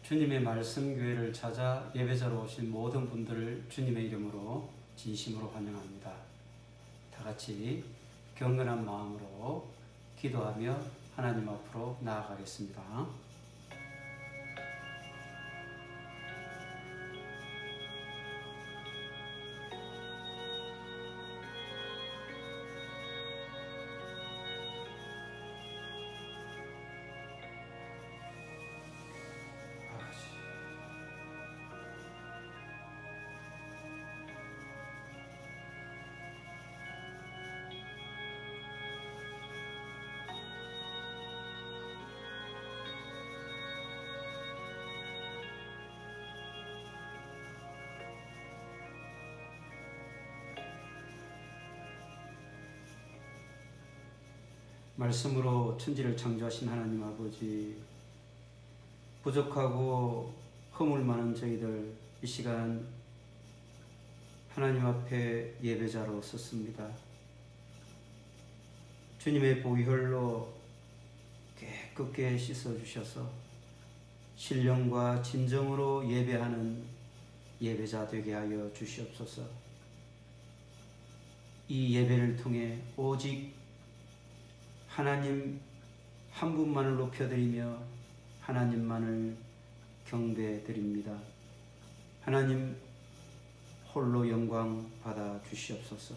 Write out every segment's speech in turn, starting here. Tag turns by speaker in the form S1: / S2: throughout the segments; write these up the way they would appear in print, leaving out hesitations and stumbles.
S1: 주님의 말씀 교회를 찾아 예배자로 오신 모든 분들을 주님의 이름으로 진심으로 환영합니다. 다 같이 경건한 마음으로 기도하며 하나님 앞으로 나아가겠습니다. 말씀으로 천지를 창조하신 하나님 아버지, 부족하고 허물 많은 저희들 이 시간 하나님 앞에 예배자로 섰습니다. 주님의 보혈로 깨끗게 씻어주셔서 신령과 진정으로 예배하는 예배자 되게 하여 주시옵소서. 이 예배를 통해 오직 하나님 한 분만을 높여드리며 하나님만을 경배드립니다. 하나님 홀로 영광 받아 주시옵소서.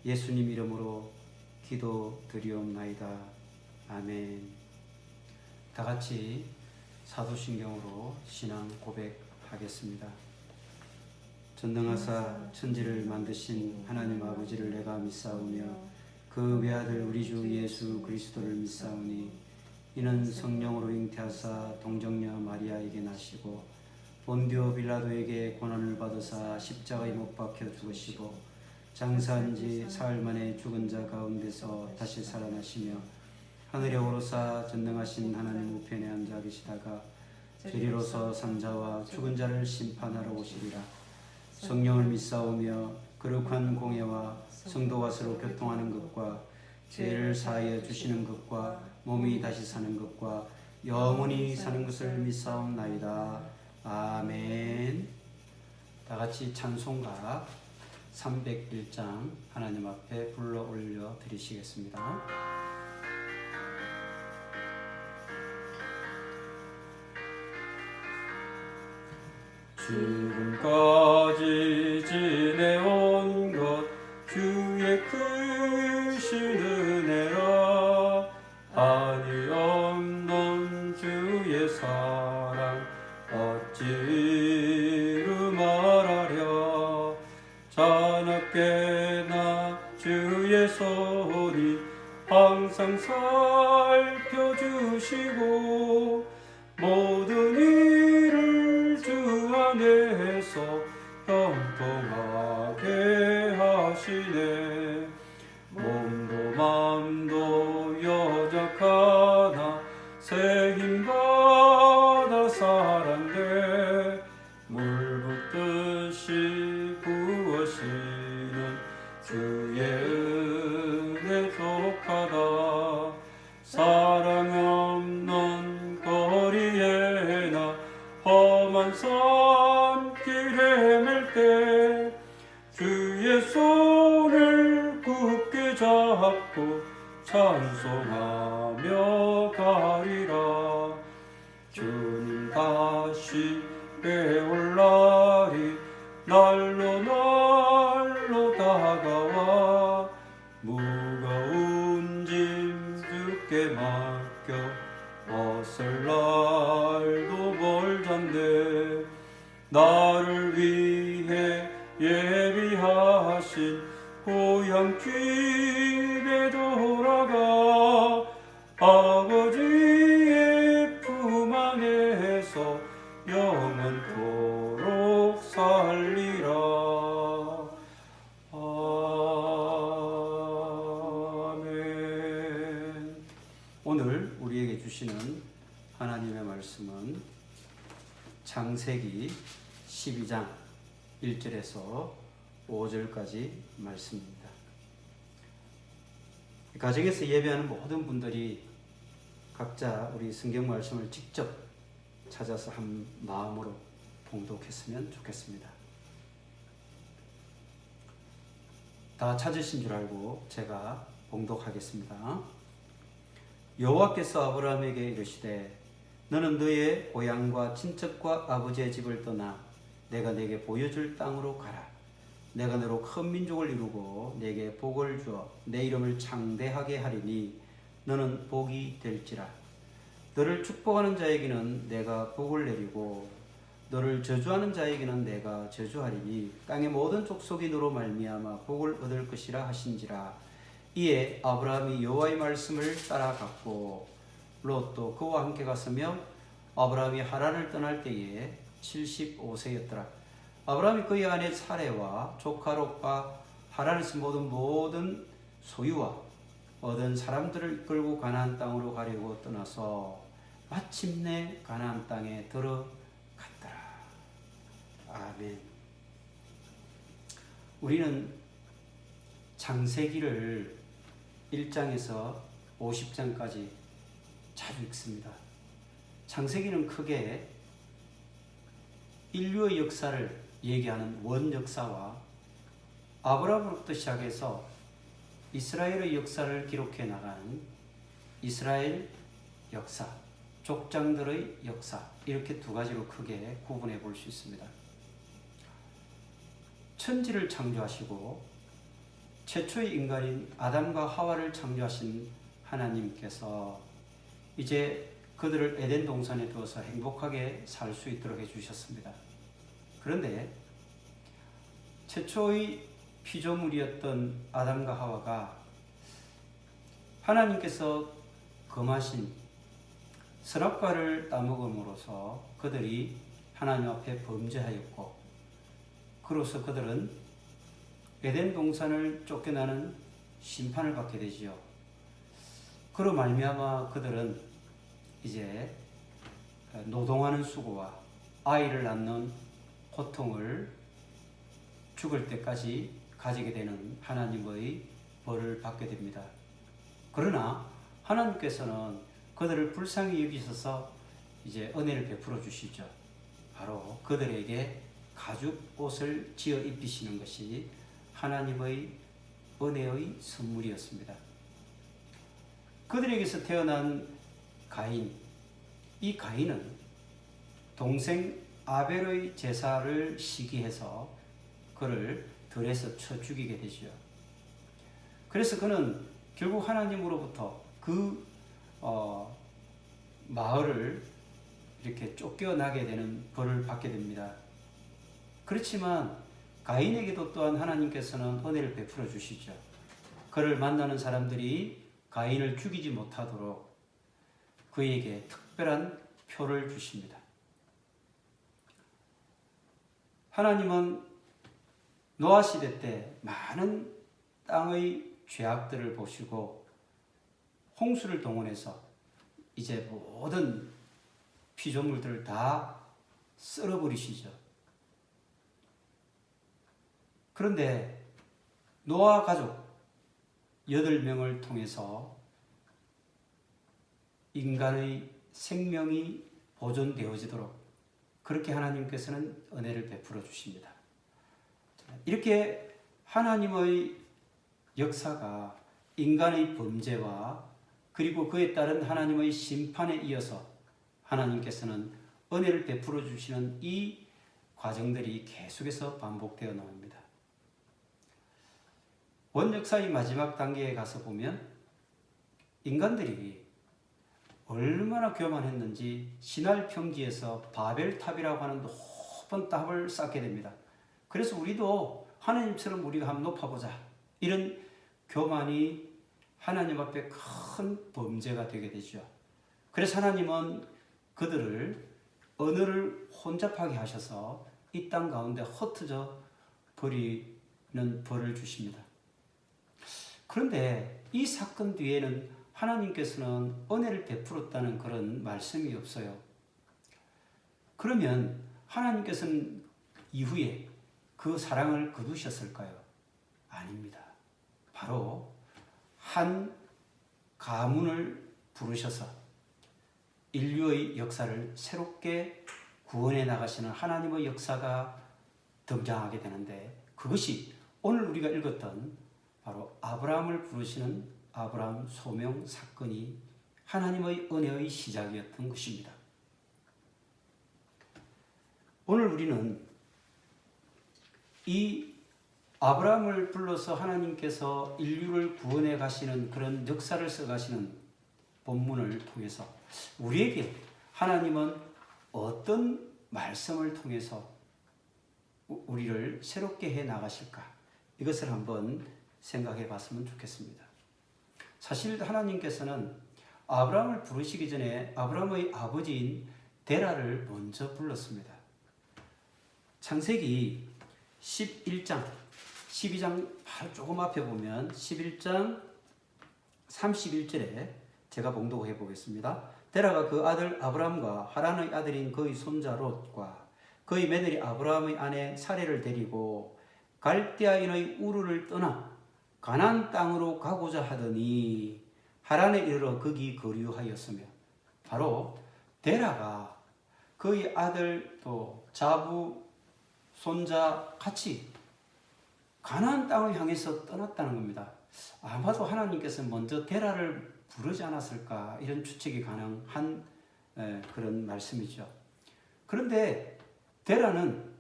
S1: 예수님 이름으로 기도드리옵나이다. 아멘. 다 같이 사도신경으로 신앙 고백하겠습니다. 전능하사 천지를 만드신 하나님 아버지를 내가 믿사오며 그 외아들 우리 주 예수 그리스도를 믿사오니 이는 성령으로 잉태하사 동정녀 마리아에게 나시고 본디오 빌라도에게 고난을 받으사 십자가에 못 박혀 죽으시고 장사한 지 사흘 만에 죽은 자 가운데서 다시 살아나시며 하늘에 오르사 전능하신 하나님 우편에 앉아 계시다가 저리로서 산자와 죽은 자를 심판하러 오시리라. 성령을 믿사오며 거룩한 공예와 성도가 서로 교통하는 것과 죄를 사하여 주시는 것과 몸이 다시 사는 것과 영원히 사는 것을 믿사옵나이다. 아멘. 다 같이 찬송가 301장 하나님 앞에 불러 올려 드리시겠습니다. 지금까지 지내온 것 주의 크신 은혜라. 한이 없는 주의 사랑 어찌로 말하랴. 자나깨나 주의 손이 항상 살펴주시고 모든 일을 주 안에서 형통하게 하시네. 몸도 맘도 여적하나 새 힘받아 살았네. 물 붓듯이 부으시는 주의 은혜 속하다. 사랑 없는 거리에나 험한 산길 헤맬 때 주의 손을 굳게 잡고 찬송하며 가리라. 주님 다시 배울 날이 날로 날로 다가와 무거운 짐 주께 맡겨 벗을 날도 멀잔데 나를 위해 예비하신 고향집에 돌아가 아버지의 품 안에서 영원토록 살리라. 아멘. 오늘 우리에게 주시는 하나님의 말씀은 창세기 12장 1절에서 5절까지 말씀입니다. 가정에서 예배하는 모든 분들이 각자 우리 성경 말씀을 직접 찾아서 한 마음으로 봉독했으면 좋겠습니다. 다 찾으신 줄 알고 제가 봉독하겠습니다. 여호와께서 아브라함에게 이르시되 너는 너의 고향과 친척과 아버지의 집을 떠나 내가 내게 보여줄 땅으로 가라. 내가 너로 큰 민족을 이루고 내게 복을 주어 내 이름을 창대하게 하리니 너는 복이 될지라. 너를 축복하는 자에게는 내가 복을 내리고 너를 저주하는 자에게는 내가 저주하리니 땅의 모든 족속이 너로 말미암아 복을 얻을 것이라 하신지라. 이에 아브라함이 여호와의 말씀을 따라갔고 롯도 그와 함께 갔으며 아브라함이 하란을 떠날 때에 75세였더라. 아브라함이 그의 아내 사레와 조카 롯과 하란에서 모든 소유와 얻은 사람들을 이끌고 가나안 땅으로 가려고 떠나서 마침내 가나안 땅에 들어갔더라. 아멘. 우리는 창세기를 1장에서 50장까지 자주 읽습니다. 창세기는 크게 인류의 역사를 얘기하는 원역사와 아브라함으로부터 시작해서 이스라엘의 역사를 기록해 나가는 이스라엘 역사, 족장들의 역사, 이렇게 두 가지로 크게 구분해 볼 수 있습니다. 천지를 창조하시고 최초의 인간인 아담과 하와를 창조하신 하나님께서 이제 그들을 에덴 동산에 두어서 행복하게 살 수 있도록 해주셨습니다. 그런데 최초의 피조물이었던 아담과 하와가 하나님께서 금하신 선악과를 따먹음으로써 그들이 하나님 앞에 범죄하였고, 그로서 그들은 에덴 동산을 쫓겨나는 심판을 받게 되지요. 그로 말미암아 그들은 이제 노동하는 수고와 아이를 낳는 고통을 죽을 때까지 가지게 되는 하나님의 벌을 받게 됩니다. 그러나 하나님께서는 그들을 불쌍히 여기셔서 이제 은혜를 베풀어 주시죠. 바로 그들에게 가죽 옷을 지어 입히시는 것이 하나님의 은혜의 선물이었습니다. 그들에게서 태어난 가인, 이 가인은 동생 아벨의 제사를 시기해서 그를 들에서 쳐 죽이게 되죠. 그래서 그는 결국 하나님으로부터 그 마을을 이렇게 쫓겨나게 되는 벌을 받게 됩니다. 그렇지만 가인에게도 또한 하나님께서는 은혜를 베풀어 주시죠. 그를 만나는 사람들이 가인을 죽이지 못하도록 그에게 특별한 표를 주십니다. 하나님은 노아 시대 때 많은 땅의 죄악들을 보시고 홍수를 동원해서 이제 모든 피조물들을 다 썰어버리시죠. 그런데 노아 가족 8명을 통해서 인간의 생명이 보존되어지도록 그렇게 하나님께서는 은혜를 베풀어 주십니다. 이렇게 하나님의 역사가 인간의 범죄와 그리고 그에 따른 하나님의 심판에 이어서 하나님께서는 은혜를 베풀어 주시는 이 과정들이 계속해서 반복되어 나옵니다. 원역사의 마지막 단계에 가서 보면 인간들이 얼마나 교만했는지 시날 평지에서 바벨탑이라고 하는 높은 탑을 쌓게 됩니다. 그래서 우리도 하나님처럼 우리가 한번 높아보자, 이런 교만이 하나님 앞에 큰 범죄가 되게 되죠. 그래서 하나님은 그들을 언어를 혼잡하게 하셔서 이 땅 가운데 흩어져 버리는 벌을 주십니다. 그런데 이 사건 뒤에는 하나님께서는 은혜를 베풀었다는 그런 말씀이 없어요. 그러면 하나님께서는 이후에 그 사랑을 거두셨을까요? 아닙니다. 바로 한 가문을 부르셔서 인류의 역사를 새롭게 구원해 나가시는 하나님의 역사가 등장하게 되는데, 그것이 오늘 우리가 읽었던 바로 아브라함을 부르시는 아브라함 소명 사건이 하나님의 은혜의 시작이었던 것입니다. 오늘 우리는 이 아브라함을 불러서 하나님께서 인류를 구원해 가시는 그런 역사를 써 가시는 본문을 통해서 우리에게 하나님은 어떤 말씀을 통해서 우리를 새롭게 해 나가실까? 이것을 한번 생각해 봤으면 좋겠습니다. 사실 하나님께서는 아브라함을 부르시기 전에 아브라함의 아버지인 데라를 먼저 불렀습니다. 창세기 11장, 12장 바로 조금 앞에 보면 11장 31절에 제가 봉독해 보겠습니다. 데라가 그 아들 아브람과 하란의 아들인 그의 손자 롯과 그의 며느리 아브라함의 아내 사레를 데리고 갈대아인의 우르를 떠나 가나안 땅으로 가고자 하더니 하란에 이르러 거기 거류하였으며, 바로 데라가 그의 아들 또 자부 손자 같이 가나안 땅을 향해서 떠났다는 겁니다. 아마도 하나님께서 먼저 데라를 부르지 않았을까, 이런 추측이 가능한 그런 말씀이죠. 그런데 데라는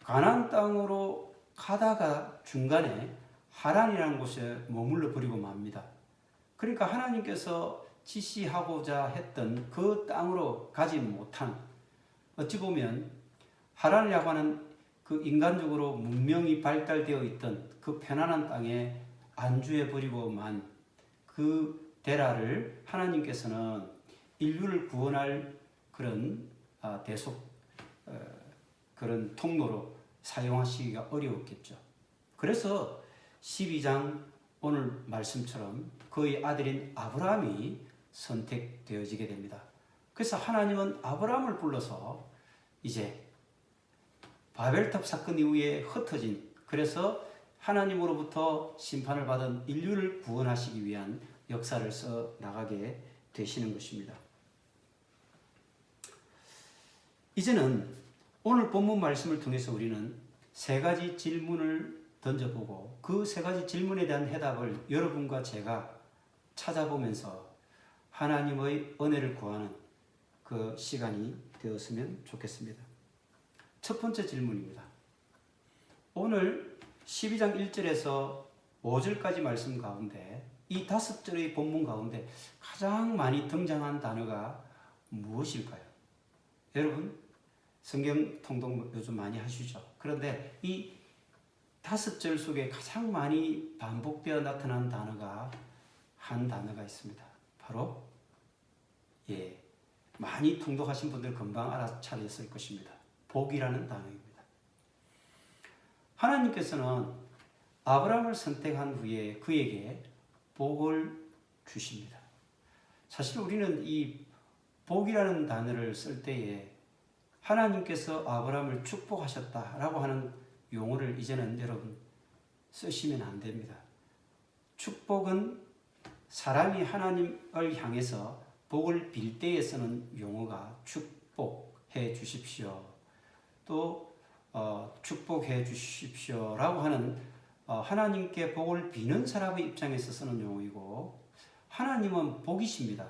S1: 가나안 땅으로 가다가 중간에 하란이라는 곳에 머물러 버리고 맙니다. 그러니까 하나님께서 지시하고자 했던 그 땅으로 가지 못한, 어찌 보면 하란이라고 하는 그 인간적으로 문명이 발달되어 있던 그 편안한 땅에 안주해 버리고 만 그 데라를 하나님께서는 인류를 구원할 그런 그런 통로로 사용하시기가 어려웠겠죠. 그래서 12장 오늘 말씀처럼 그의 아들인 아브라함이 선택되어지게 됩니다. 그래서 하나님은 아브라함을 불러서 이제 바벨탑 사건 이후에 흩어진, 그래서 하나님으로부터 심판을 받은 인류를 구원하시기 위한 역사를 써 나가게 되시는 것입니다. 이제는 오늘 본문 말씀을 통해서 우리는 세 가지 질문을 던져보고 그 세 가지 질문에 대한 해답을 여러분과 제가 찾아보면서 하나님의 은혜를 구하는 그 시간이 되었으면 좋겠습니다. 첫 번째 질문입니다. 오늘 12장 1절에서 5절까지 말씀 가운데 이 5절의 본문 가운데 가장 많이 등장한 단어가 무엇일까요? 여러분 성경 통독 요즘 많이 하시죠? 그런데 이 5절 속에 가장 많이 반복되어 나타난 단어가 한 단어가 있습니다. 바로 많이 통독하신 분들 금방 알아차렸을 것입니다. 복이라는 단어입니다. 하나님께서는 아브라함을 선택한 후에 그에게 복을 주십니다. 사실 우리는 이 복이라는 단어를 쓸 때에 하나님께서 아브라함을 축복하셨다라고 하는 용어를 이제는 여러분 쓰시면 안 됩니다. 축복은 사람이 하나님을 향해서 복을 빌 때에 쓰는 용어가 축복해 주십시오. 또 축복해 주십시오라고 하는 하나님께 복을 비는 사람의 입장에서 쓰는 용어이고, 하나님은 복이십니다.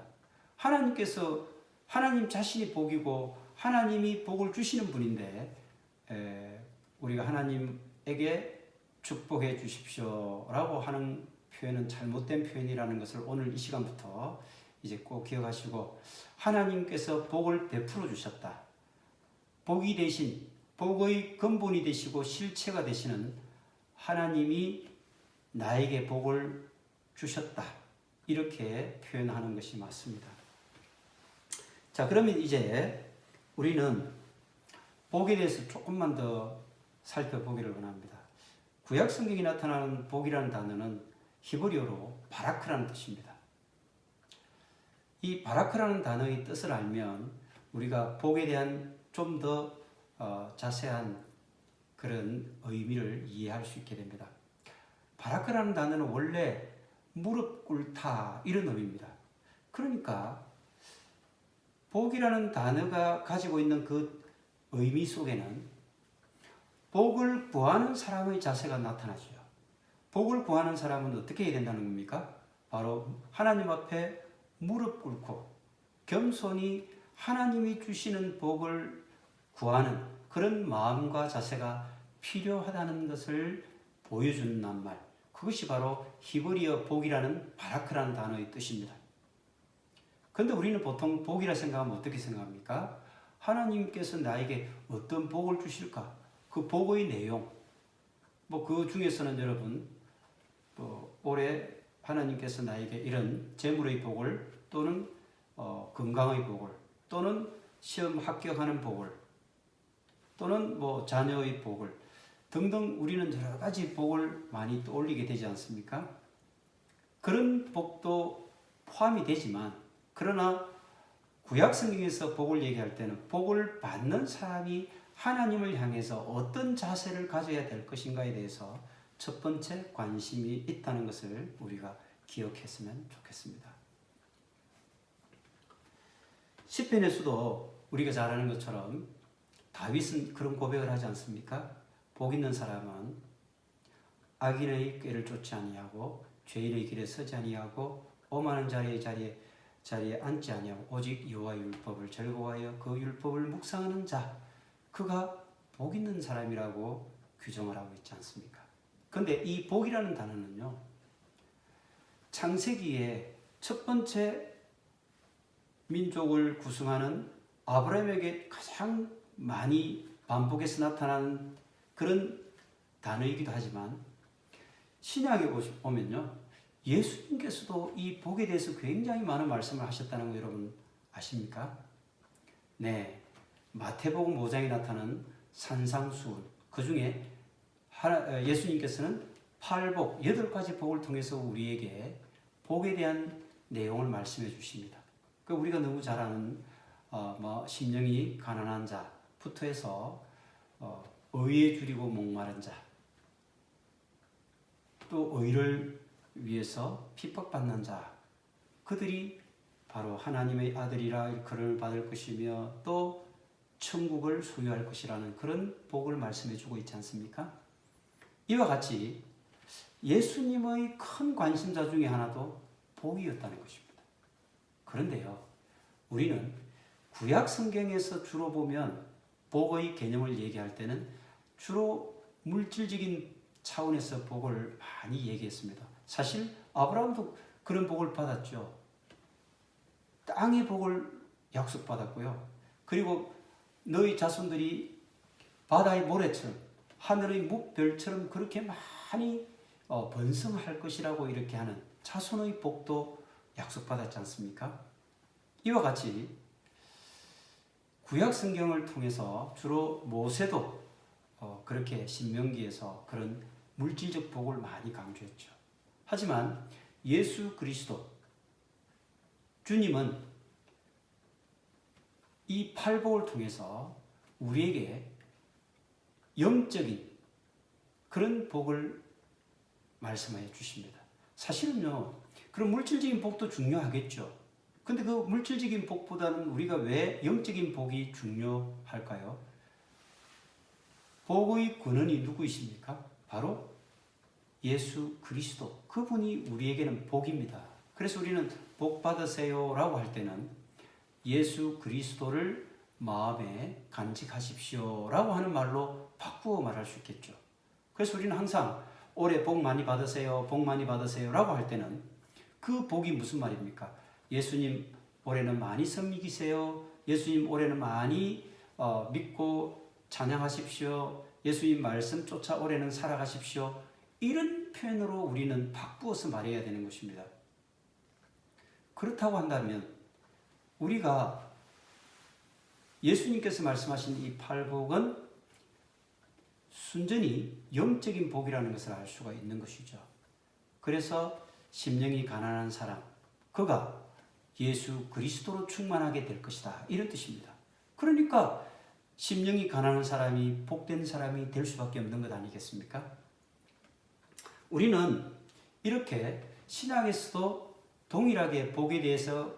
S1: 하나님께서 하나님 자신이 복이고 하나님이 복을 주시는 분인데 우리가 하나님에게 축복해 주십시오라고 하는 표현은 잘못된 표현이라는 것을 오늘 이 시간부터 이제 꼭 기억하시고, 하나님께서 복을 베풀어 주셨다. 복이 대신 복의 근본이 되시고 실체가 되시는 하나님이 나에게 복을 주셨다. 이렇게 표현하는 것이 맞습니다. 자, 그러면 이제 우리는 복에 대해서 조금만 더 살펴보기를 원합니다. 구약 성경에 나타나는 복이라는 단어는 히브리어로 바라크라는 뜻입니다. 이 바라크라는 단어의 뜻을 알면 우리가 복에 대한 좀 더 자세한 그런 의미를 이해할 수 있게 됩니다. 바라크라는 단어는 원래 무릎 꿇다 이런 의미입니다. 그러니까 복이라는 단어가 가지고 있는 그 의미 속에는 복을 구하는 사람의 자세가 나타나죠. 복을 구하는 사람은 어떻게 해야 된다는 겁니까? 바로 하나님 앞에 무릎 꿇고 겸손히 하나님이 주시는 복을 구하는 그런 마음과 자세가 필요하다는 것을 보여주는 말. 그것이 바로 히브리어 복이라는 바라크라는 단어의 뜻입니다. 그런데 우리는 보통 복이라 생각하면 어떻게 생각합니까? 하나님께서 나에게 어떤 복을 주실까? 그 복의 내용. 그 중에서는 여러분, 올해 하나님께서 나에게 이런 재물의 복을 또는 건강의 복을 또는 시험 합격하는 복을 또는 자녀의 복을 등등 우리는 여러 가지 복을 많이 떠올리게 되지 않습니까? 그런 복도 포함이 되지만 그러나 구약 성경에서 복을 얘기할 때는 복을 받는 사람이 하나님을 향해서 어떤 자세를 가져야 될 것인가에 대해서 첫 번째 관심이 있다는 것을 우리가 기억했으면 좋겠습니다. 시편에서도 우리가 잘 아는 것처럼 다윗은 그런 고백을 하지 않습니까? 복 있는 사람은 악인의 꾀를 쫓지 아니하고 죄인의 길에 서지 아니하고 오만한 자리에 앉지 아니하고 오직 여호와의 율법을 즐거워하여 그 율법을 묵상하는 자, 그가 복 있는 사람이라고 규정을 하고 있지 않습니까? 그런데 이 복이라는 단어는요, 창세기에 첫 번째 민족을 구성하는 아브라함에게 가장 많이 반복해서 나타나는 그런 단어이기도 하지만 신약에 오면요, 예수님께서도 이 복에 대해서 굉장히 많은 말씀을 하셨다는 거 여러분 아십니까? 네, 마태복음 5장에 나타난 산상수훈, 그 중에 예수님께서는 8복, 8가지 복을 통해서 우리에게 복에 대한 내용을 말씀해 주십니다. 우리가 너무 잘 아는 심령이 가난한 자부터 해서 의에 줄이고 목마른 자, 또 의를 위해서 핍박받는 자, 그들이 바로 하나님의 아들이라 일컬음을 받을 것이며 또 천국을 소유할 것이라는 그런 복을 말씀해 주고 있지 않습니까? 이와 같이 예수님의 큰 관심사 중에 하나도 복이었다는 것입니다. 그런데요, 우리는 구약 성경에서 주로 보면 복의 개념을 얘기할 때는 주로 물질적인 차원에서 복을 많이 얘기했습니다. 사실 아브라함도 그런 복을 받았죠. 땅의 복을 약속받았고요. 그리고 너희 자손들이 바다의 모래처럼 하늘의 묵별처럼 그렇게 많이 번성할 것이라고 이렇게 하는 자손의 복도 약속받았지 않습니까? 이와 같이 구약 성경을 통해서 주로 모세도 그렇게 신명기에서 그런 물질적 복을 많이 강조했죠. 하지만 예수 그리스도 주님은 이 팔복을 통해서 우리에게 영적인 그런 복을 말씀해 주십니다. 사실은요, 그런 물질적인 복도 중요하겠죠. 근데 그 물질적인 복보다는 우리가 왜 영적인 복이 중요할까요? 복의 근원이 누구이십니까? 바로 예수 그리스도. 그분이 우리에게는 복입니다. 그래서 우리는 복 받으세요 라고 할 때는 예수 그리스도를 마음에 간직하십시오 라고 하는 말로 바꾸어 말할 수 있겠죠. 그래서 우리는 항상 올해 복 많이 받으세요, 복 많이 받으세요 라고 할 때는 그 복이 무슨 말입니까? 예수님 올해는 많이 섬기세요. 예수님 올해는 많이 믿고 찬양하십시오. 예수님 말씀 쫓아 올해는 살아가십시오. 이런 표현으로 우리는 바꾸어서 말해야 되는 것입니다. 그렇다고 한다면 우리가 예수님께서 말씀하신 이 팔복은 순전히 영적인 복이라는 것을 알 수가 있는 것이죠. 그래서 심령이 가난한 사람, 그가 예수 그리스도로 충만하게 될 것이다, 이런 뜻입니다. 그러니까 심령이 가난한 사람이 복된 사람이 될 수밖에 없는 것 아니겠습니까? 우리는 이렇게 신약에서도 동일하게 복에 대해서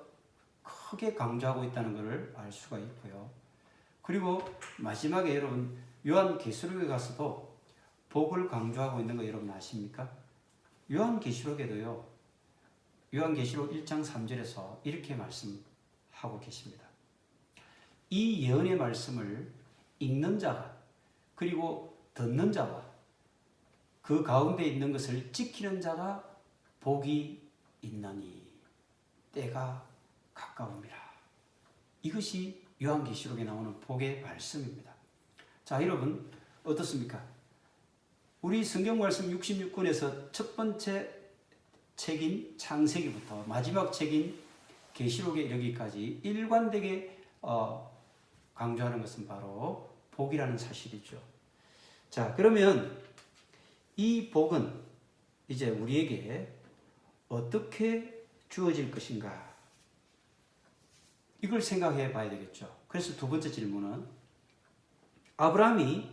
S1: 크게 강조하고 있다는 것을 알 수가 있고요. 그리고 마지막에 여러분 요한계시록에 가서도 복을 강조하고 있는 거 여러분 아십니까? 요한계시록에도요. 요한계시록 1장 3절에서 이렇게 말씀하고 계십니다. 이 예언의 말씀을 읽는 자가 그리고 듣는 자와 그 가운데 있는 것을 지키는 자가 복이 있나니 때가 가까웁니다. 이것이 요한계시록에 나오는 복의 말씀입니다. 자, 여러분 어떻습니까? 우리 성경 말씀 66권에서 첫 번째 책인 창세기부터 마지막 책인 계시록에 이르기까지 일관되게 강조하는 것은 바로 복이라는 사실이죠. 자, 그러면 이 복은 이제 우리에게 어떻게 주어질 것인가? 이걸 생각해 봐야 되겠죠. 그래서 두 번째 질문은 아브라함이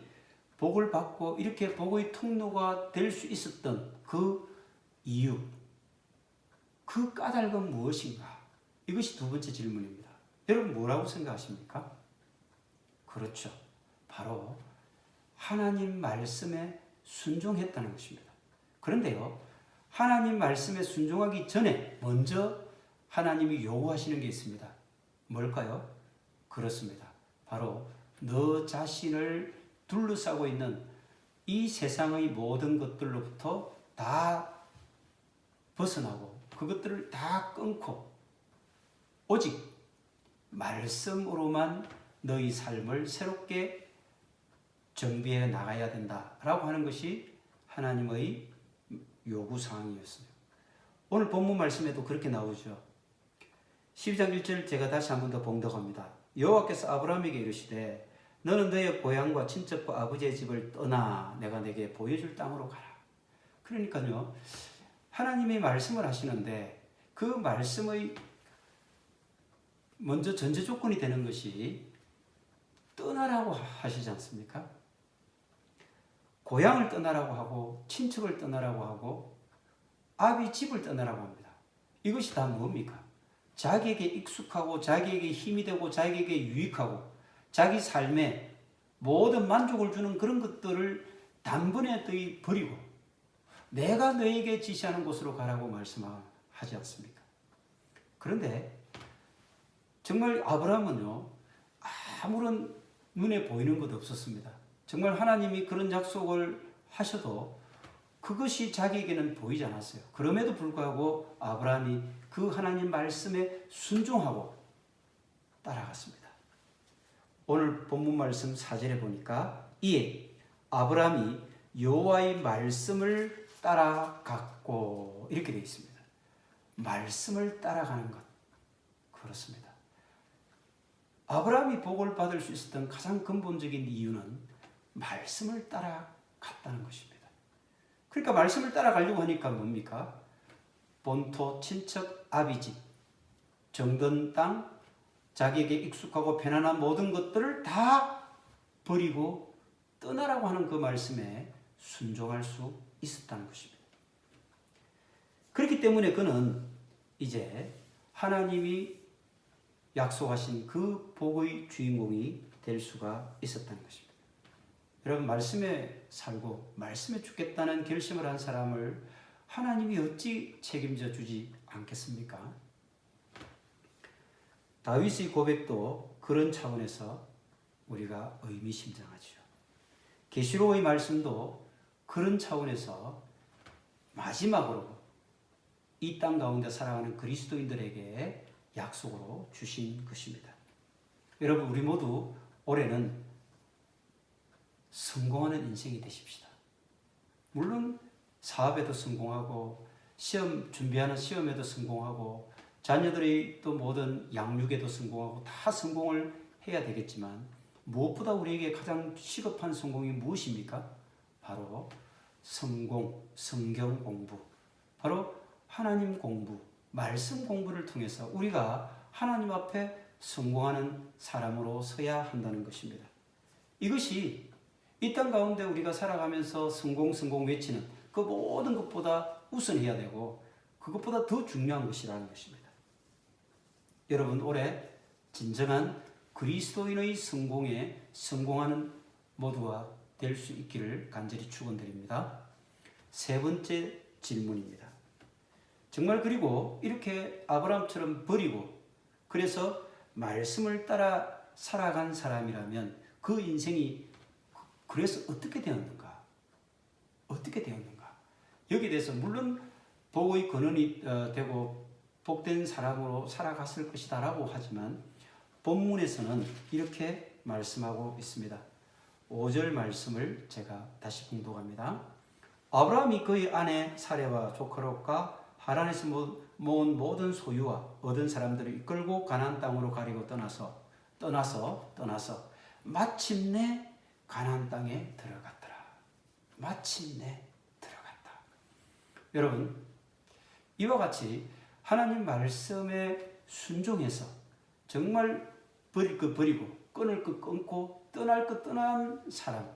S1: 복을 받고 이렇게 복의 통로가 될 수 있었던 그 이유, 그 까닭은 무엇인가? 이것이 두 번째 질문입니다. 여러분 뭐라고 생각하십니까? 그렇죠. 바로 하나님 말씀에 순종했다는 것입니다. 그런데요, 하나님 말씀에 순종하기 전에 먼저 하나님이 요구하시는 게 있습니다. 뭘까요? 그렇습니다. 바로 너 자신을 둘러싸고 있는 이 세상의 모든 것들로부터 다 벗어나고 그것들을 다 끊고 오직 말씀으로만 너희 삶을 새롭게 정비해 나가야 된다라고 하는 것이 하나님의 요구사항이었어요. 오늘 본문 말씀에도 그렇게 나오죠. 12장 1절 제가 다시 한 번 더 봉독합니다. 여호와께서 아브라함에게 이르시되 너는 너의 고향과 친척과 아버지의 집을 떠나 내가 내게 보여줄 땅으로 가라. 그러니까요, 하나님이 말씀을 하시는데 그 말씀의 먼저 전제 조건이 되는 것이 떠나라고 하시지 않습니까? 고향을 떠나라고 하고 친척을 떠나라고 하고 아비 집을 떠나라고 합니다. 이것이 다 뭡니까? 자기에게 익숙하고 자기에게 힘이 되고 자기에게 유익하고 자기 삶에 모든 만족을 주는 그런 것들을 단번에 버리고 내가 너에게 지시하는 곳으로 가라고 말씀하지 않습니까? 그런데 정말 아브라함은요, 아무런 눈에 보이는 것 없었습니다. 정말 하나님이 그런 약속을 하셔도 그것이 자기에게는 보이지 않았어요. 그럼에도 불구하고 아브라함이 그 하나님 말씀에 순종하고 따라갔습니다. 오늘 본문 말씀 4절에 보니까 이에 아브라함이 여호와의 말씀을 따라갔고 이렇게 되어 있습니다. 말씀을 따라가는 것. 그렇습니다. 아브라함이 복을 받을 수 있었던 가장 근본적인 이유는 말씀을 따라갔다는 것입니다. 그러니까 말씀을 따라가려고 하니까 뭡니까? 본토, 친척, 아비집, 정든 땅, 자기에게 익숙하고 편안한 모든 것들을 다 버리고 떠나라고 하는 그 말씀에 순종할 수 있었다는 것입니다. 그렇기 때문에 그는 이제 하나님이 약속하신 그 복의 주인공이 될 수가 있었다는 것입니다. 여러분, 말씀에 살고 말씀에 죽겠다는 결심을 한 사람을 하나님이 어찌 책임져 주지 않겠습니까? 다윗의 고백도 그런 차원에서 우리가 의미심장하죠. 계시록의 말씀도 그런 차원에서 마지막으로 이 땅 가운데 살아가는 그리스도인들에게 약속으로 주신 것입니다. 여러분, 우리 모두 올해는 성공하는 인생이 되십시다. 물론 사업에도 성공하고 시험 준비하는 시험에도 성공하고 자녀들의 또 모든 양육에도 성공하고 다 성공을 해야 되겠지만 무엇보다 우리에게 가장 시급한 성공이 무엇입니까? 바로 성공, 성경 공부, 바로 하나님 공부, 말씀 공부를 통해서 우리가 하나님 앞에 성공하는 사람으로 서야 한다는 것입니다. 이것이 이 땅 가운데 우리가 살아가면서 성공 외치는 그 모든 것보다 우선해야 되고 그것보다 더 중요한 것이라는 것입니다. 여러분 올해 진정한 그리스도인의 성공에 성공하는 모두가 될 수 있기를 간절히 축원드립니다. 세 번째 질문입니다. 정말 그리고 이렇게 아브라함처럼 버리고 그래서 말씀을 따라 살아간 사람이라면 그 인생이 그래서 어떻게 되었는가? 어떻게 되었는가? 여기에 대해서 물론 복의 근원이 되고 복된 사람으로 살아갔을 것이다 라고 하지만 본문에서는 이렇게 말씀하고 있습니다. 5절 말씀을 제가 다시 공독합니다. 아브라함이 그의 아내 사레와 조카 롯과 하란에서 모은 모든 소유와 얻은 사람들을 이끌고 가나안 땅으로 가려고 떠나서 마침내 가나안 땅에 들어갔더라. 마침내 들어갔다. 여러분, 이와 같이 하나님 말씀에 순종해서 정말 버릴 것 버리고 끊을 것 끊고 떠날 것 떠난 사람,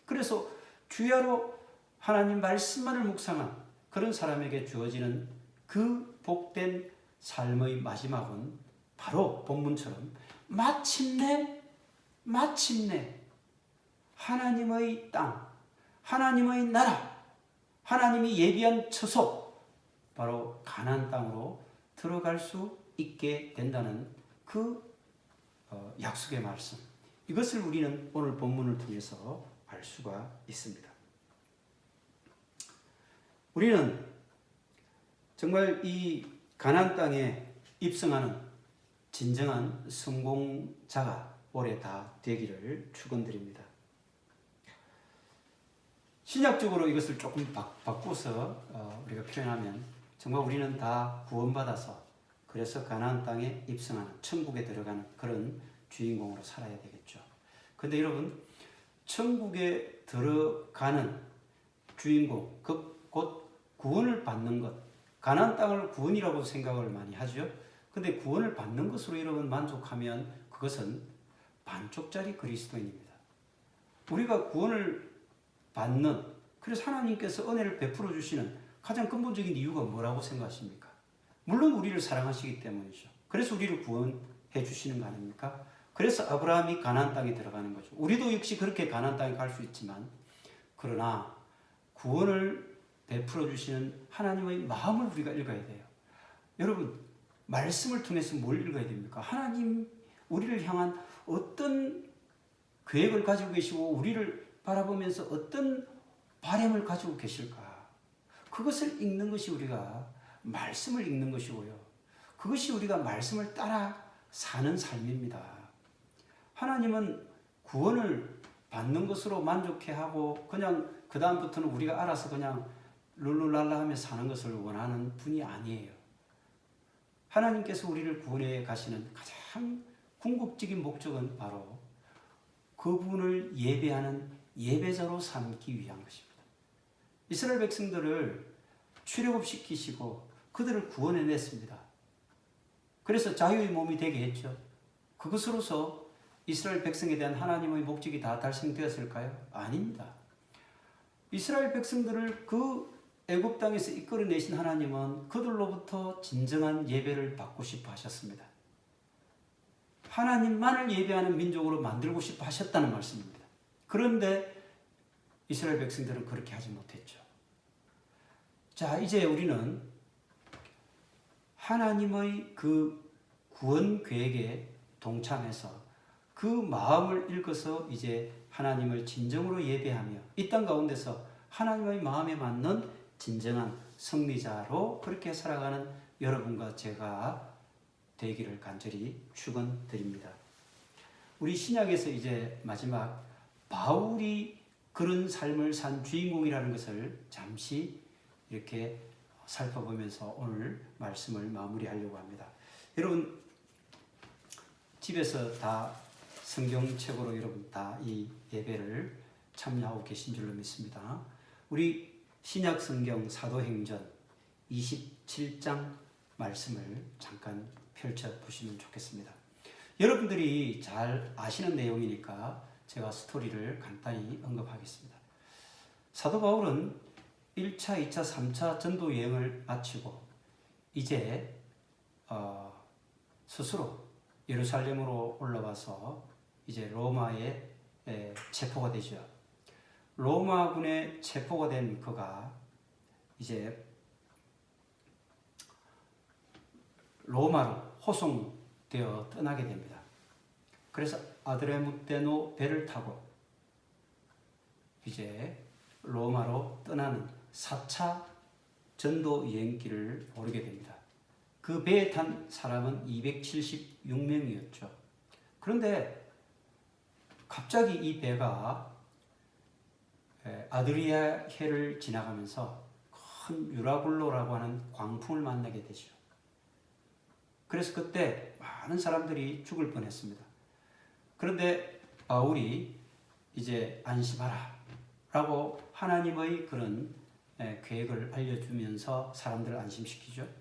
S1: 그래서 주야로 하나님 말씀만을 묵상한 그런 사람에게 주어지는 그 복된 삶의 마지막은 바로 본문처럼 마침내 하나님의 땅, 하나님의 나라, 하나님이 예비한 처소, 바로 가나안 땅으로 들어갈 수 있게 된다는 그 약속의 말씀, 이것을 우리는 오늘 본문을 통해서 알 수가 있습니다. 우리는 정말 이 가나안 땅에 입성하는 진정한 성공자가 올해 다 되기를 축원드립니다. 신약적으로 이것을 조금 바꿔서 우리가 표현하면 정말 우리는 다 구원받아서 그래서 가나안 땅에 입성하는, 천국에 들어가는 그런 주인공으로 살아야 되겠죠. 그런데 여러분, 천국에 들어가는 주인공, 곧 구원을 받는 것, 가나안 땅을 구원이라고 생각을 많이 하죠. 근데 구원을 받는 것으로 여러분 만족하면 그것은 반쪽짜리 그리스도인입니다. 우리가 구원을 받는, 그래서 하나님께서 은혜를 베풀어 주시는 가장 근본적인 이유가 뭐라고 생각하십니까? 물론 우리를 사랑하시기 때문이죠. 그래서 우리를 구원해 주시는 거 아닙니까? 그래서 아브라함이 가나안 땅에 들어가는 거죠. 우리도 역시 그렇게 가나안 땅에 갈 수 있지만, 그러나 구원을 베풀어 주시는 하나님의 마음을 우리가 읽어야 돼요. 여러분, 말씀을 통해서 뭘 읽어야 됩니까? 하나님 우리를 향한 어떤 계획을 가지고 계시고 우리를 바라보면서 어떤 바람을 가지고 계실까? 그것을 읽는 것이 우리가 말씀을 읽는 것이고요. 그것이 우리가 말씀을 따라 사는 삶입니다. 하나님은 구원을 받는 것으로 만족해하고 그냥 그 다음부터는 우리가 알아서 그냥 룰루랄라 하며 사는 것을 원하는 분이 아니에요. 하나님께서 우리를 구원해 가시는 가장 궁극적인 목적은 바로 그분을 예배하는 예배자로 삼기 위한 것입니다. 이스라엘 백성들을 출애굽시키시고 그들을 구원해냈습니다. 그래서 자유의 몸이 되게 했죠. 그것으로서 이스라엘 백성에 대한 하나님의 목적이 다 달성되었을까요? 아닙니다. 이스라엘 백성들을 그 애굽 땅에서 이끌어내신 하나님은 그들로부터 진정한 예배를 받고 싶어 하셨습니다. 하나님만을 예배하는 민족으로 만들고 싶어 하셨다는 말씀입니다. 그런데 이스라엘 백성들은 그렇게 하지 못했죠. 자, 이제 우리는 하나님의 그 구원 계획에 동참해서 그 마음을 읽어서 이제 하나님을 진정으로 예배하며 이 땅 가운데서 하나님의 마음에 맞는 진정한 승리자로 그렇게 살아가는 여러분과 제가 되기를 간절히 축원드립니다. 우리 신약에서 이제 마지막 바울이 그런 삶을 산 주인공이라는 것을 잠시 이렇게 살펴보면서 오늘 말씀을 마무리하려고 합니다. 여러분, 집에서 다 성경책으로 여러분 다 이 예배를 참여하고 계신 줄로 믿습니다. 우리 신약 성경 사도행전 27장 말씀을 잠깐 펼쳐 보시면 좋겠습니다. 여러분들이 잘 아시는 내용이니까 제가 스토리를 간단히 언급하겠습니다. 사도 바울은 1차, 2차, 3차 전도 여행을 마치고 이제 스스로 예루살렘으로 올라와서 이제 로마에 체포가 되죠. 로마군에 체포가 된 그가 이제 로마로 호송되어 떠나게 됩니다. 그래서 아드레무떼노 배를 타고 이제 로마로 떠나는 4차 전도 여행길을 오르게 됩니다. 그 배에 탄 사람은 276명이었죠. 그런데 갑자기 이 배가 아드리아해를 지나가면서 큰 유라굴로라고 하는 광풍을 만나게 되죠. 그래서 그때 많은 사람들이 죽을 뻔했습니다. 그런데 바울이 이제 안심하라 라고 하나님의 그런 계획을 알려주면서 사람들을 안심시키죠.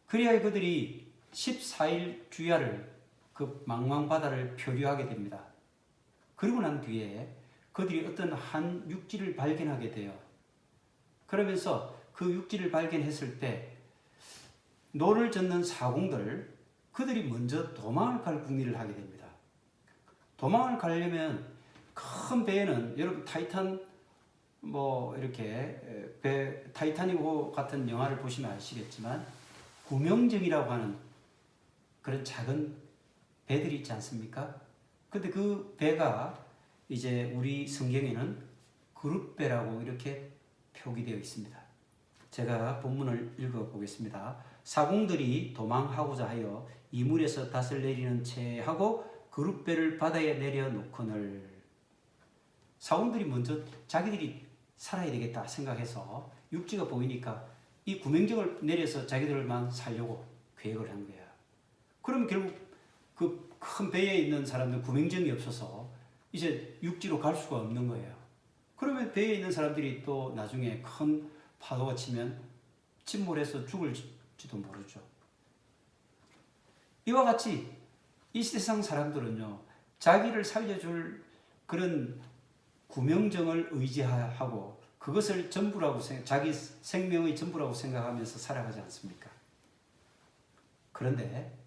S1: 그리하여 그들이 14일 주야를 그 망망바다를 표류하게 됩니다. 그리고 난 뒤에 그들이 어떤 한 육지를 발견하게 돼요. 그러면서 그 육지를 발견했을 때 노를 젓는 사공들, 그들이 먼저 도망을 갈 궁리를 하게 됩니다. 도망을 가려면 큰 배에는 여러분 타이탄 이렇게 배 타이타닉호 같은 영화를 보시면 아시겠지만 구명정이라고 하는 그런 작은 배들이 있지 않습니까? 근데 그 배가 이제 우리 성경에는 그룻배라고 이렇게 표기되어 있습니다. 제가 본문을 읽어보겠습니다. 사공들이 도망하고자 하여 이물에서 닷을 내리는 채 하고 그룻배를 바다에 내려놓거늘. 사공들이 먼저 자기들이 살아야 되겠다 생각해서 육지가 보이니까 이 구명정을 내려서 자기들만 살려고 계획을 한 거야. 그럼 결국 그 큰 배에 있는 사람들 구명정이 없어서 이제 육지로 갈 수가 없는 거예요. 그러면 배에 있는 사람들이 또 나중에 큰 파도가 치면 침몰해서 죽을지도 모르죠. 이와 같이 이 세상 사람들은요, 자기를 살려줄 그런 구명정을 의지하고 그것을 전부라고 자기 생명의 전부라고 생각하면서 살아가지 않습니까? 그런데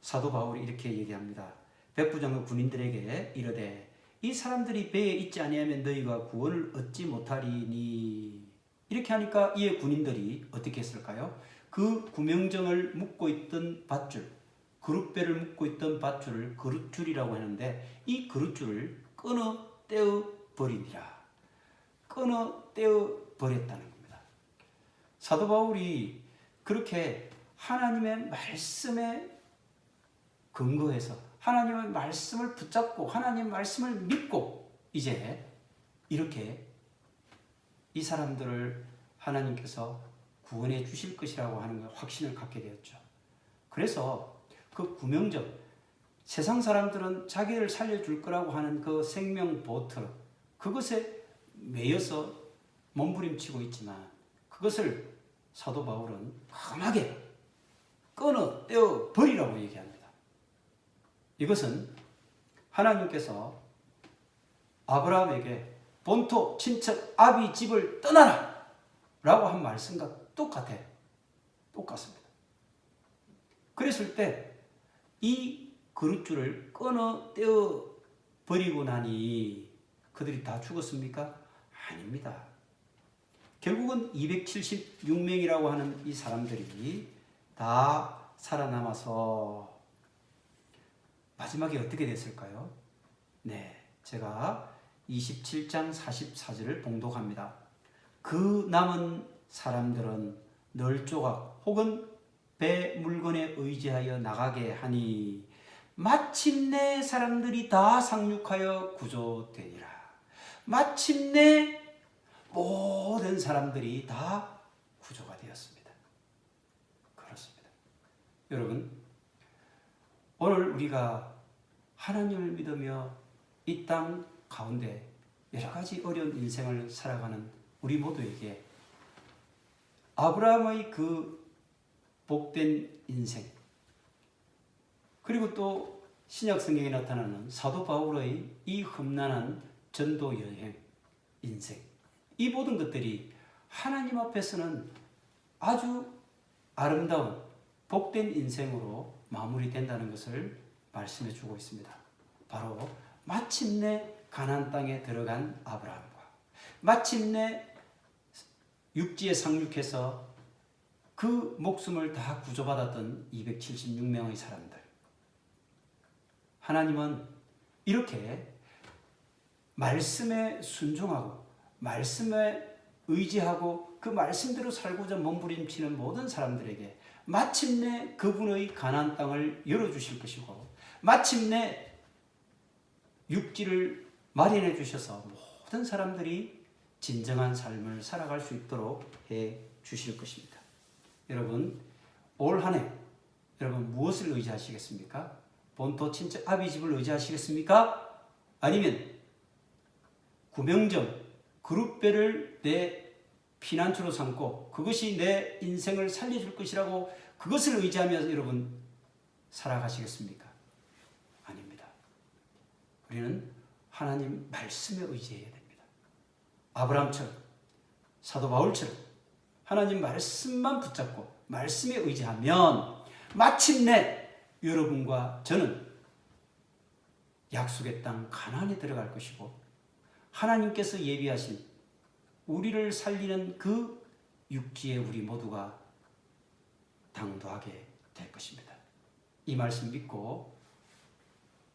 S1: 사도 바울이 이렇게 얘기합니다. 백부장과 군인들에게 이르되 이 사람들이 배에 있지 아니하면 너희가 구원을 얻지 못하리니. 이렇게 하니까 이에 군인들이 어떻게 했을까요? 그 구명정을 묶고 있던 밧줄, 그룻배를 묶고 있던 밧줄을 그룻줄이라고 하는데 이 그룻줄을 끊어 떼어 버리니라. 끊어 떼어 버렸다는 겁니다. 사도 바울이 그렇게 하나님의 말씀에 근거해서 하나님의 말씀을 붙잡고 하나님의 말씀을 믿고 이제 이렇게 이 사람들을 하나님께서 구원해 주실 것이라고 하는 확신을 갖게 되었죠. 그래서 그 구명정, 세상 사람들은 자기를 살려줄 거라고 하는 그 생명 보트, 그것에 매여서 몸부림치고 있지만 그것을 사도 바울은 강하게 끊어 떼어 버리라고 얘기합니다. 이것은 하나님께서 아브라함에게 본토 친척 아비 집을 떠나라 라고 한 말씀과 똑같습니다. 그랬을 때 이 그릇줄을 끊어 떼어 버리고 나니 그들이 다 죽었습니까? 아닙니다. 결국은 276명이라고 하는 이 사람들이 다 살아남아서 마지막에 어떻게 됐을까요? 네, 제가 27장 44절을 봉독합니다. 그 남은 사람들은 널조각 혹은 배 물건에 의지하여 나가게 하니 마침내 사람들이 다 상륙하여 구조되니라. 마침내 모든 사람들이 다 구조가 되었습니다. 그렇습니다. 여러분, 오늘 우리가 하나님을 믿으며 이 땅 가운데 여러 가지 어려운 인생을 살아가는 우리 모두에게 아브라함의 그 복된 인생, 그리고 또 신약 성경에 나타나는 사도 바울의 이 험난한 전도 여행 인생, 이 모든 것들이 하나님 앞에서는 아주 아름다운 복된 인생으로 마무리된다는 것을 말씀해 주고 있습니다. 바로 마침내 가나안 땅에 들어간 아브라함과 마침내 육지에 상륙해서 그 목숨을 다 구조받았던 276명의 사람들. 하나님은 이렇게 말씀에 순종하고 말씀에 의지하고 그 말씀대로 살고자 몸부림치는 모든 사람들에게 마침내 그분의 가나안 땅을 열어주실 것이고 마침내 육지를 마련해 주셔서 모든 사람들이 진정한 삶을 살아갈 수 있도록 해 주실 것입니다. 여러분, 올 한 해 여러분 무엇을 의지하시겠습니까? 본토 친척 아비집을 의지하시겠습니까? 아니면 구명정, 그룹배를 내 피난처로 삼고 그것이 내 인생을 살려줄 것이라고 그것을 의지하며 여러분 살아가시겠습니까? 아닙니다. 우리는 하나님 말씀에 의지해야 됩니다. 아브라함처럼, 사도 바울처럼 하나님 말씀만 붙잡고 말씀에 의지하면 마침내 여러분과 저는 약속의 땅 가나안에 들어갈 것이고 하나님께서 예비하신 우리를 살리는 그 육지에 우리 모두가 당도하게 될 것입니다. 이 말씀 믿고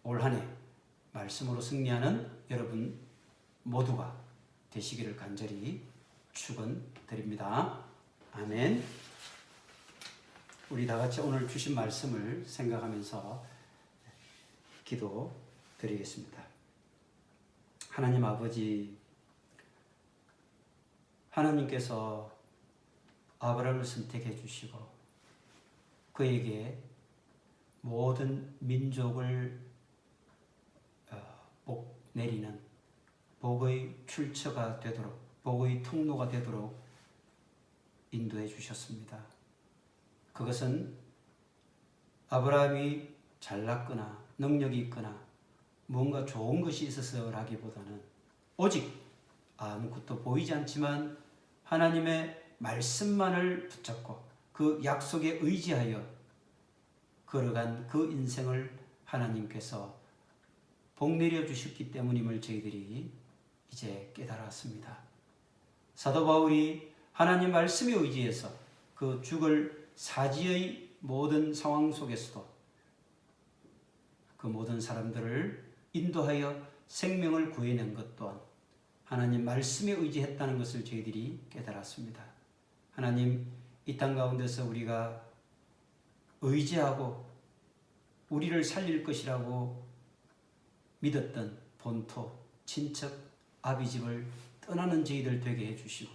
S1: 올 한 해 말씀으로 승리하는 여러분 모두가 되시기를 간절히 축원드립니다. 아멘. 우리 다 같이 오늘 주신 말씀을 생각하면서 기도 드리겠습니다. 하나님 아버지, 하나님께서 아브라함을 선택해 주시고 그에게 모든 민족을 복 내리는 복의 출처가 되도록, 복의 통로가 되도록 인도해 주셨습니다. 그것은 아브라함이 잘났거나 능력이 있거나 뭔가 좋은 것이 있어서라기보다는 오직 아무것도 보이지 않지만 하나님의 말씀만을 붙잡고 그 약속에 의지하여 걸어간 그 인생을 하나님께서 복 내려 주셨기 때문임을 저희들이 이제 깨달았습니다. 사도 바울이 하나님 말씀에 의지해서 그 죽을 사지의 모든 상황 속에서도 그 모든 사람들을 인도하여 생명을 구해낸 것 또한 하나님 말씀에 의지했다는 것을 저희들이 깨달았습니다. 하나님, 이 땅 가운데서 우리가 의지하고 우리를 살릴 것이라고 믿었던 본토, 친척, 아비집을 떠나는 저희들 되게 해주시고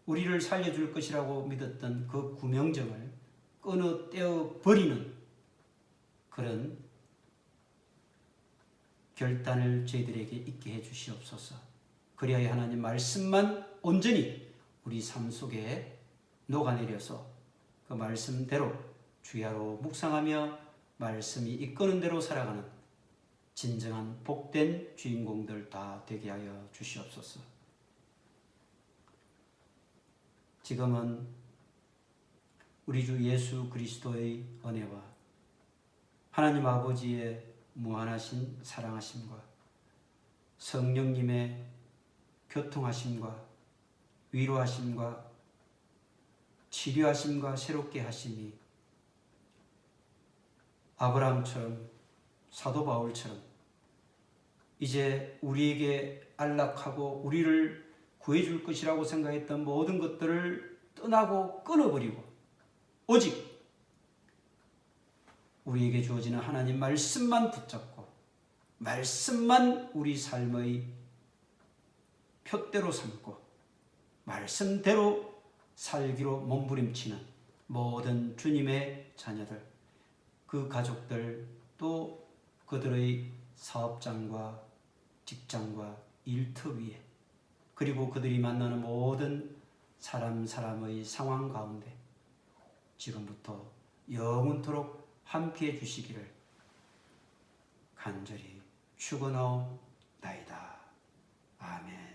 S1: 우리를 살려줄 것이라고 믿었던 그 구명정을 끊어 떼어 버리는 그런 결단을 저희들에게 있게 해 주시옵소서. 그리하여 하나님 말씀만 온전히 우리 삶 속에 녹아내려서 그 말씀대로 주야로 묵상하며 말씀이 이끄는 대로 살아가는 진정한 복된 주인공들 다 되게 하여 주시옵소서. 지금은 우리 주 예수 그리스도의 은혜와 하나님 아버지의 무한하신 사랑하심과 성령님의 교통하심과 위로하심과 치료하심과 새롭게 하심이 아브라함처럼 사도 바울처럼 이제 우리에게 안락하고 우리를 구해줄 것이라고 생각했던 모든 것들을 떠나고 끊어버리고 오직 우리에게 주어지는 하나님 말씀만 붙잡고 말씀만 우리 삶의 표대로 삼고 말씀대로 살기로 몸부림치는 모든 주님의 자녀들, 그 가족들, 또 그들의 사업장과 직장과 일터 위에 그리고 그들이 만나는 모든 사람의 상황 가운데 지금부터 영원토록 함께해 주시기를 간절히 축원하옵나이다. 아멘.